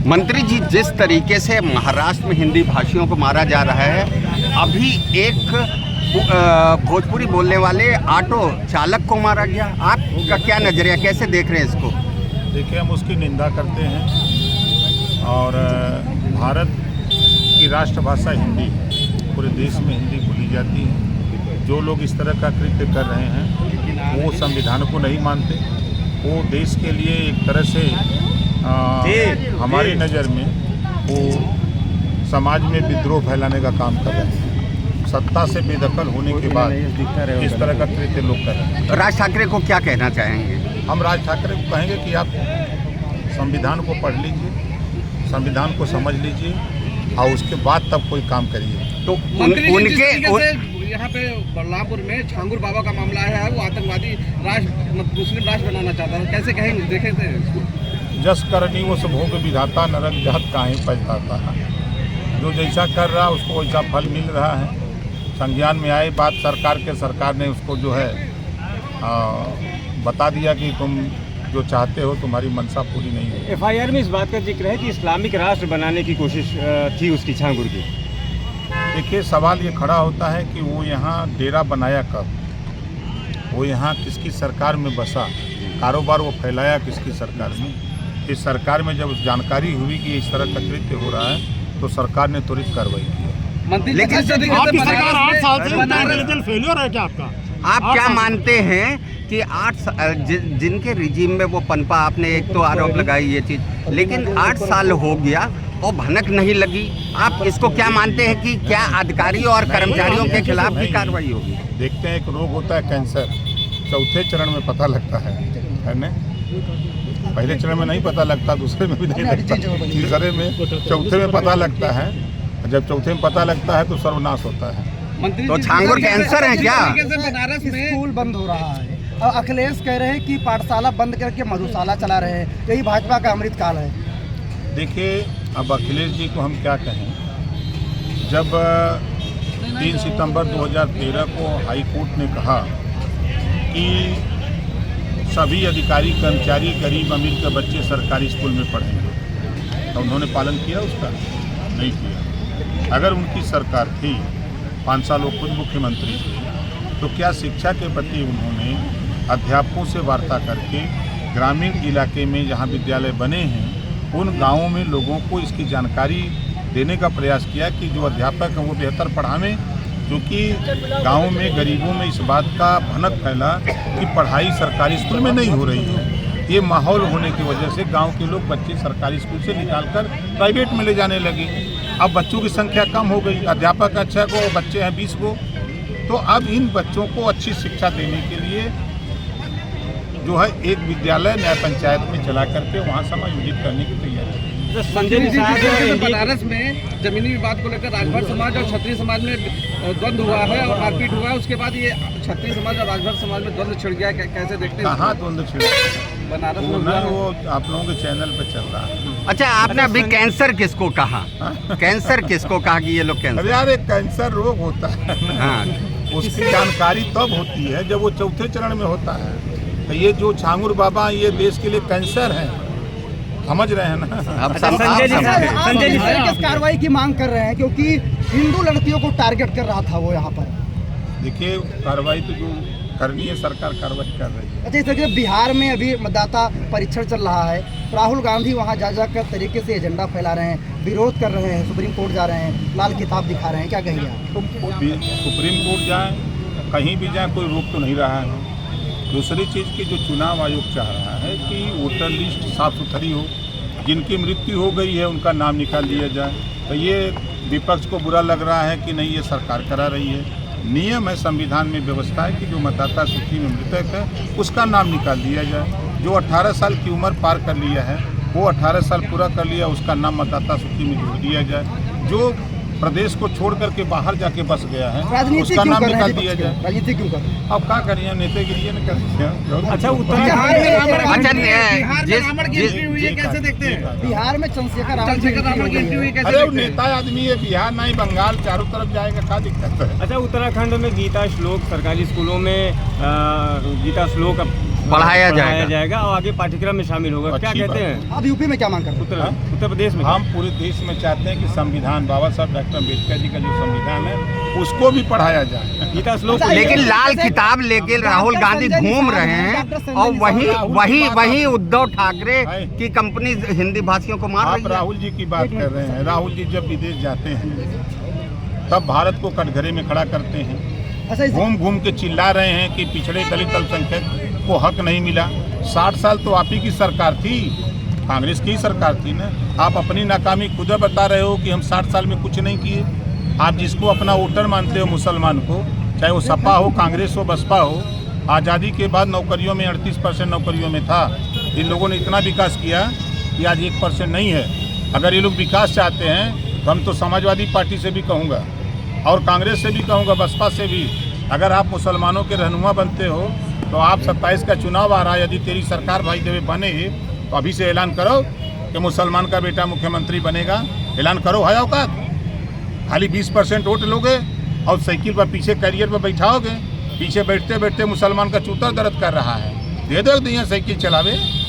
मंत्री जी, जिस तरीके से महाराष्ट्र में हिंदी भाषियों को मारा जा रहा है, अभी एक भोजपुरी बोलने वाले ऑटो चालक को मारा गया, आपका क्या नजरिया, कैसे देख रहे हैं इसको? देखिए, हम उसकी निंदा करते हैं और भारत की राष्ट्रभाषा हिंदी है, पूरे देश में हिंदी बोली जाती है। जो लोग इस तरह का कृत्य कर रहे हैं वो संविधान को नहीं मानते, वो देश के लिए एक तरह से हमारी नज़र में वो समाज में विद्रोह फैलाने का काम कर रहे हैं। सत्ता से बेदखल होने के बाद इस तरह का कृत्य लोग कर रहे हैं। राज ठाकरे को क्या कहना चाहेंगे? हम राज ठाकरे को कहेंगे कि आप संविधान को पढ़ लीजिए, संविधान को समझ लीजिए और उसके बाद तब कोई काम करिए। तो उनके यहाँ पे बल्लापुर में छांगुर बाबा का मामला है, वो आतंकवादी मुस्लिम राष्ट्र बनाना चाहता है, कैसे कहेंगे, देखे थे इसको? जस करनी वो सब भोग विधाता, नरक जात काहे पछताता है। जो जैसा कर रहा उसको वैसा फल मिल रहा है। संज्ञान में आए बात सरकार ने उसको जो है बता दिया कि तुम जो चाहते हो तुम्हारी मंशा पूरी नहीं है। एफआईआर में इस बात का जिक्र है कि इस्लामिक राष्ट्र बनाने की कोशिश थी उसकी, छांगुर की। देखिए, सवाल ये खड़ा होता है कि वो यहाँ डेरा बनाया कब, वो यहाँ किसकी सरकार में बसा, कारोबार वो फैलाया किसकी सरकार में। इस सरकार में जब जानकारी हुई कि इस तरह का कृत्य हो रहा है तो सरकार ने त्वरित कार्रवाई की। लेकिन आपकी सरकार 8 साल से फेलियर है क्या आपका? आप क्या मानते हैं कि जिनके रिजीम में वो पनपा, आपने एक तो आरोप लगाई ये चीज़, लेकिन 8 साल हो गया और भनक नहीं लगी, आप इसको क्या मानते हैं कि क्या अधिकारियों और कर्मचारियों के खिलाफ भी कार्रवाई होगी? देखते हैं, एक रोग होता है कैंसर, चौथे चरण में पता लगता है ना। पहले चरण में नहीं पता लगता, दूसरे में भी नहीं लगता, तीसरे में, चौथे में पता लगता है। जब चौथे में पता लगता है तो सर्वनाश होता है। तो छांगुर कैंसर है क्या? बनारस में स्कूल बंद हो रहा है और अखिलेश कह रहे हैं कि पाठशाला बंद करके मधुशाला चला रहे हैं, यही भाजपा का अमृतकाल है। देखिए, अब अखिलेश जी को हम क्या कहें। जब 3 सितंबर 2013 को हाई कोर्ट ने कहा कि सभी अधिकारी कर्मचारी गरीब अमीर के बच्चे सरकारी स्कूल में पढ़ेंगे, तो उन्होंने पालन किया उसका? नहीं किया। अगर उनकी सरकार थी, 5 साल वो खुद मुख्यमंत्री थे, तो क्या शिक्षा के प्रति उन्होंने अध्यापकों से वार्ता करके ग्रामीण इलाके में जहाँ विद्यालय बने हैं उन गाँवों में लोगों को इसकी जानकारी देने का प्रयास किया कि जो अध्यापक हैं वो बेहतर पढ़ावें? क्योंकि गाँव में गरीबों में इस बात का भनक फैला कि पढ़ाई सरकारी स्कूल में नहीं हो रही है। ये माहौल होने की वजह से गांव के लोग बच्चे सरकारी स्कूल से निकालकर प्राइवेट में ले जाने लगे। अब बच्चों की संख्या कम हो गई, अध्यापक 6 को, बच्चे हैं 20 को। तो अब इन बच्चों को अच्छी शिक्षा देने के लिए जो है एक विद्यालय न्याय पंचायत में चला करके वहाँ समायोजित करने की तैयारी। बनारस में जमीनी विवाद को लेकर राजभर समाज और क्षत्रिय समाज में द्वंद हुआ है और मारपीट हुआ है, उसके बाद ये क्षत्रिय समाज और राजभर समाज में द्वंद छिड़ गया है, कैसे देखते हैं? कहाँ द्वंद छिड़ गया? बनारस में वो आप लोगों के चैनल पे चल रहा है। अच्छा, आपने अभी कैंसर किसको कहा? कैंसर किसको कहा कि ये लोग कैंसर? यार, एक कैंसर रोग होता है ना, हाँ। उसकी जानकारी तब होती है जब वो चौथे चरण में होता है। तो ये जो छांगुर बाबा, ये देश के लिए कैंसर है, समझ रहे हैं ना? संजय जी किस कार्रवाई की मांग कर रहे हैं, क्योंकि हिंदू लड़कियों को टारगेट कर रहा था वो यहाँ पर? देखिए, कार्रवाई तो जो करनी है सरकार कार्रवाई कर रही है। अच्छा, इस तरह बिहार में अभी मतदाता परीक्षण चल रहा है, राहुल गांधी वहाँ जा जाकर तरीके से एजेंडा फैला रहे हैं, विरोध कर रहे हैं, सुप्रीम कोर्ट जा रहे हैं, लाल किताब दिखा रहे हैं, क्या कहेंगे आप? सुप्रीम कोर्ट जाए, कहीं भी जाए, कोई रोक तो नहीं रहा है। दूसरी चीज़ की जो चुनाव आयोग चाह रहा है कि वोटर लिस्ट साफ सुथरी हो, जिनकी मृत्यु हो गई है उनका नाम निकाल दिया जाए। तो ये विपक्ष को बुरा लग रहा है कि नहीं, ये सरकार करा रही है। नियम है, संविधान में व्यवस्था है कि जो मतदाता सूची में मृतक है उसका नाम निकाल दिया जाए। जो 18 साल की उम्र पार कर लिया है, वो 18 साल पूरा कर लिया, उसका नाम मतदाता सूची में जोड़ दिया जाए। जो प्रदेश को छोड़ करके बाहर जाके बस गया है उसका नाम निकाल दिया जाए। राजनीति क्यों कर रहे हैं? अब क्या करिए, नेतागिरी न करिए। अच्छा, कैसे देखते हैं? बिहार में चंद्रशेखर रावण की एंट्री हुई, अरे नेता आदमी है, बिहार नहीं बंगाल, चारों तरफ जाएगा, क्या दिक्कत है? अच्छा, उत्तराखंड में गीता श्लोक सरकारी स्कूलों में गीता श्लोक बढ़ाया जाएगा। जाएगा और आगे पाठ्यक्रम में शामिल होगा। क्या अच्छी कहते बात। हैं अब यूपी में क्या मांग करते हैं? उत्तर प्रदेश में? हम पूरे देश में चाहते हैं कि संविधान, बाबा साहब डॉक्टर अम्बेडकर जी का जो संविधान है उसको भी पढ़ाया जाए। गीता श्लोक लेकिन लाल किताब लेके राहुल गांधी घूम रहे हैं और वही उद्धव ठाकरे की कंपनी हिंदी भाषियों को मार रही आप है। राहुल जी की बात कर रहे हैं। राहुल जी जब विदेश जाते हैं तब भारत को कटघरे में खड़ा करते हैं, अच्छा, घूम घूम के चिल्ला रहे हैं कि पिछड़े दलित अल्पसंख्यक को हक नहीं मिला। 60 साल तो आप ही की सरकार थी, कांग्रेस की सरकार थी ना। आप अपनी नाकामी खुद बता रहे हो कि हम 60 साल में कुछ नहीं किए। आप जिसको अपना वोटर मानते हो मुसलमान को, चाहे वो सपा हो, कांग्रेस हो, बसपा हो, आज़ादी के बाद नौकरियों में 38% नौकरियों में था। इन लोगों ने इतना विकास किया कि आज 1% नहीं है। अगर ये लोग विकास चाहते हैं तो हम तो समाजवादी पार्टी से भी कहूँगा और कांग्रेस से भी कहूँगा, बसपा से भी, अगर आप मुसलमानों के रहनुमा बनते हो तो आप 27 का चुनाव आ रहा है, यदि तेरी सरकार भाई देवे बने तो अभी से ऐलान करो कि मुसलमान का बेटा मुख्यमंत्री बनेगा। ऐलान करो, है औकात। खाली 20% वोट लोगे और साइकिल पर पीछे कैरियर पर बैठाओगे, पीछे बैठते बैठते मुसलमान का चूतर दर्द कर रहा है, दे दो दिया साइकिल चलावे।